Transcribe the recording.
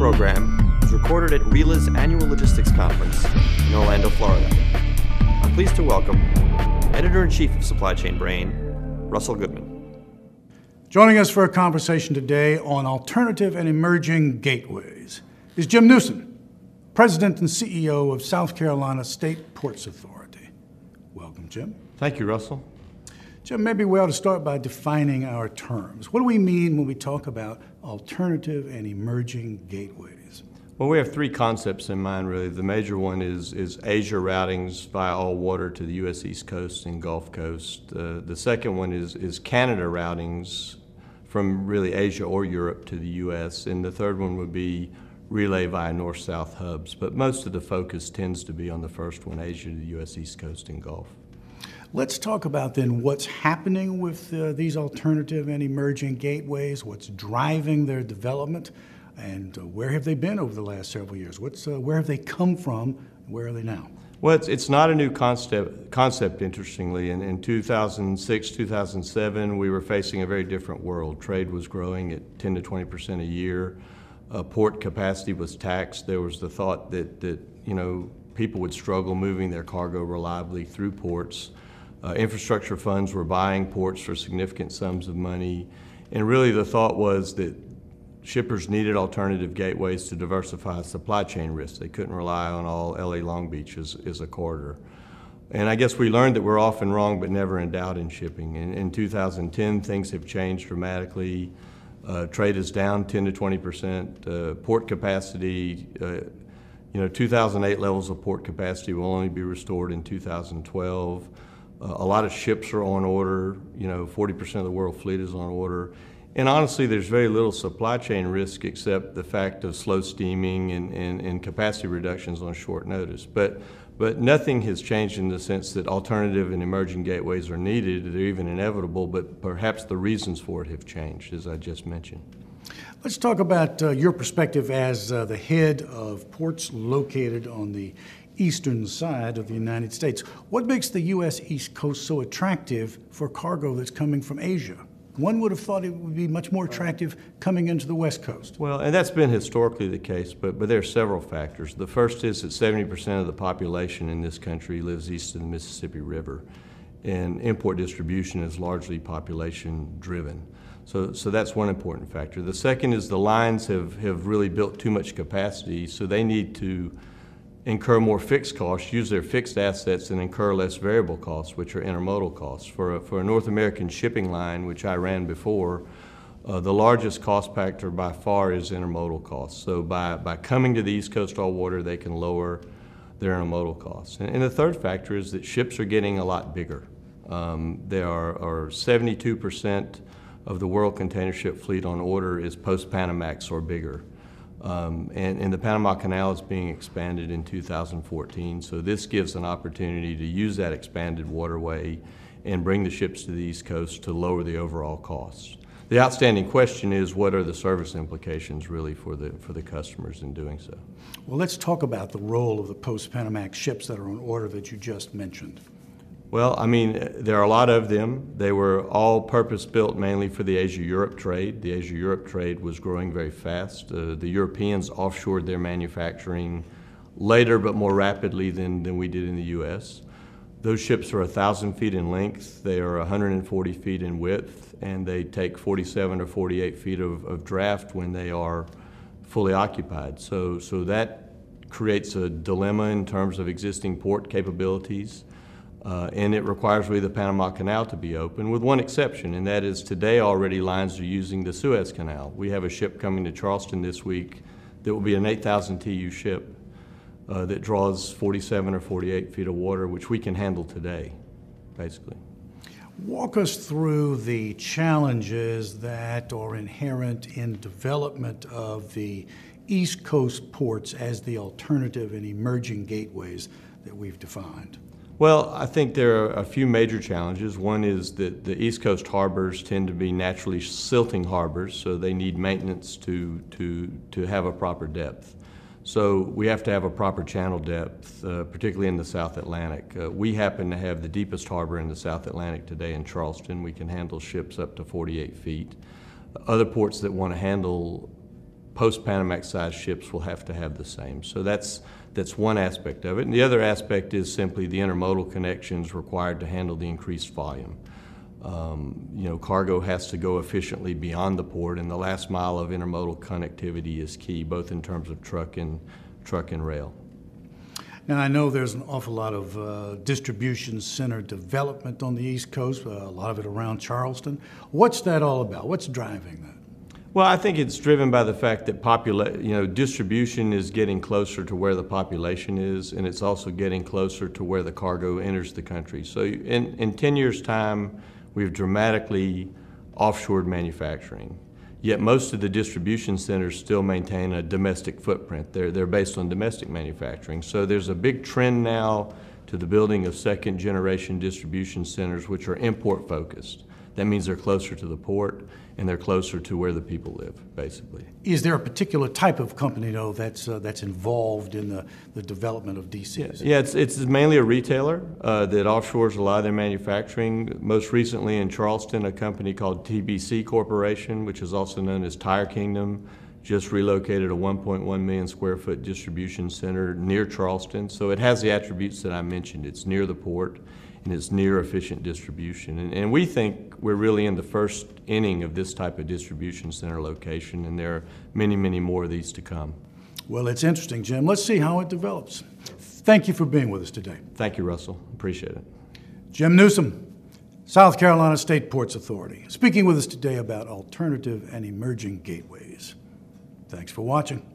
program was recorded at RILA's annual logistics conference in Orlando, Florida. I'm pleased to welcome Editor-in-Chief of Supply Chain Brain, Russell Goodman. Joining us for a conversation today on alternative and emerging gateways is Jim Newsome, President and CEO of South Carolina State Ports Authority. Welcome, Jim. Thank you, Russell. Jim, maybe we ought to start by defining our terms. What do we mean when we talk about alternative and emerging gateways? Well, we have three concepts in mind, really. The major one is Asia routings via all water to the U.S. East Coast and Gulf Coast. The second one is Canada routings from really Asia or Europe to the U.S. And the third one would be relay via north-south hubs. But most of the focus tends to be on the first one, Asia to the U.S. East Coast and Gulf. Let's talk about then what's happening with these alternative and emerging gateways, what's driving their development, and where have they been over the last several years? Where have they come from, and where are they now? Well, it's not a new concept, interestingly. In 2006, 2007, we were facing a very different world. Trade was growing at 10 to 20% a year. Port capacity was taxed. There was the thought that people would struggle moving their cargo reliably through ports. Infrastructure funds were buying ports for significant sums of money. And really the thought was that shippers needed alternative gateways to diversify supply chain risks. They couldn't rely on all LA Long Beach as a corridor. And I guess we learned that we're often wrong but never in doubt in shipping. In 2010, things have changed dramatically. Trade is down 10 to 20%. Port capacity, 2008 levels of port capacity will only be restored in 2012. A lot of ships are on order. 40% of the world fleet is on order. And honestly, there's very little supply chain risk except the fact of slow steaming and capacity reductions on short notice. But nothing has changed in the sense that alternative and emerging gateways are needed. They're even inevitable, but perhaps the reasons for it have changed, as I just mentioned. Let's talk about your perspective as the head of ports located on the eastern side of the United States. What makes the U.S. East Coast so attractive for cargo that's coming from Asia? One would have thought it would be much more attractive coming into the West Coast. Well, and that's been historically the case, but there are several factors. The first is that 70% of the population in this country lives east of the Mississippi River, and import distribution is largely population driven. So that's one important factor. The second is the lines have really built too much capacity, so they need to incur more fixed costs, use their fixed assets, and incur less variable costs, which are intermodal costs. For a North American shipping line, which I ran before, the largest cost factor by far is intermodal costs. So by coming to the East Coast all water, they can lower their intermodal costs. And the third factor is that ships are getting a lot bigger. There are 72% of the world container ship fleet on order is post-Panamax or bigger. And the Panama Canal is being expanded in 2014, so this gives an opportunity to use that expanded waterway and bring the ships to the East Coast to lower the overall costs. The outstanding question is, what are the service implications really for the customers in doing so? Well, let's talk about the role of the post-Panamax ships that are on order that you just mentioned. Well, I mean, there are a lot of them. They were all purpose-built mainly for the Asia-Europe trade. The Asia-Europe trade was growing very fast. The Europeans offshored their manufacturing later but more rapidly than we did in the U.S. Those ships are 1,000 feet in length. They are 140 feet in width, and they take 47 or 48 feet of draft when they are fully occupied. So that creates a dilemma in terms of existing port capabilities. And it requires really the Panama Canal to be open, with one exception, and that is today already lines are using the Suez Canal. We have a ship coming to Charleston this week that will be an 8,000 TEU ship that draws 47 or 48 feet of water, which we can handle today, basically. Walk us through the challenges that are inherent in development of the East Coast ports as the alternative and emerging gateways that we've defined. Well, I think there are a few major challenges. One is that the East Coast harbors tend to be naturally silting harbors, so they need maintenance to have a proper depth. So we have to have a proper channel depth, particularly in the South Atlantic. We happen to have the deepest harbor in the South Atlantic today in Charleston. We can handle ships up to 48 feet. Other ports that want to handle post-Panamax-sized ships will have to have the same. So that's one aspect of it. And the other aspect is simply the intermodal connections required to handle the increased volume. Cargo has to go efficiently beyond the port, and the last mile of intermodal connectivity is key, both in terms of truck and rail. Now, I know there's an awful lot of distribution center development on the East Coast, a lot of it around Charleston. What's that all about? What's driving that? Well, I think it's driven by the fact that distribution is getting closer to where the population is, and it's also getting closer to where the cargo enters the country. So in 10 years' time, we've dramatically offshored manufacturing. Yet most of the distribution centers still maintain a domestic footprint. They're based on domestic manufacturing. So there's a big trend now to the building of second-generation distribution centers, which are import-focused. That means they're closer to the port and they're closer to where the people live, basically. Is there a particular type of company, though, that's involved in the development of DCs? Yeah, it's mainly a retailer that offshores a lot of their manufacturing. Most recently in Charleston, a company called TBC Corporation, which is also known as Tire Kingdom, just relocated a 1.1 million square foot distribution center near Charleston. So it has the attributes that I mentioned. It's near the port and it's near efficient distribution. And we think we're really in the first inning of this type of distribution center location, and there are many, many more of these to come. Well, it's interesting, Jim. Let's see how it develops. Thank you for being with us today. Thank you, Russell. Appreciate it. Jim Newsome, South Carolina State Ports Authority, speaking with us today about alternative and emerging gateways. Thanks for watching.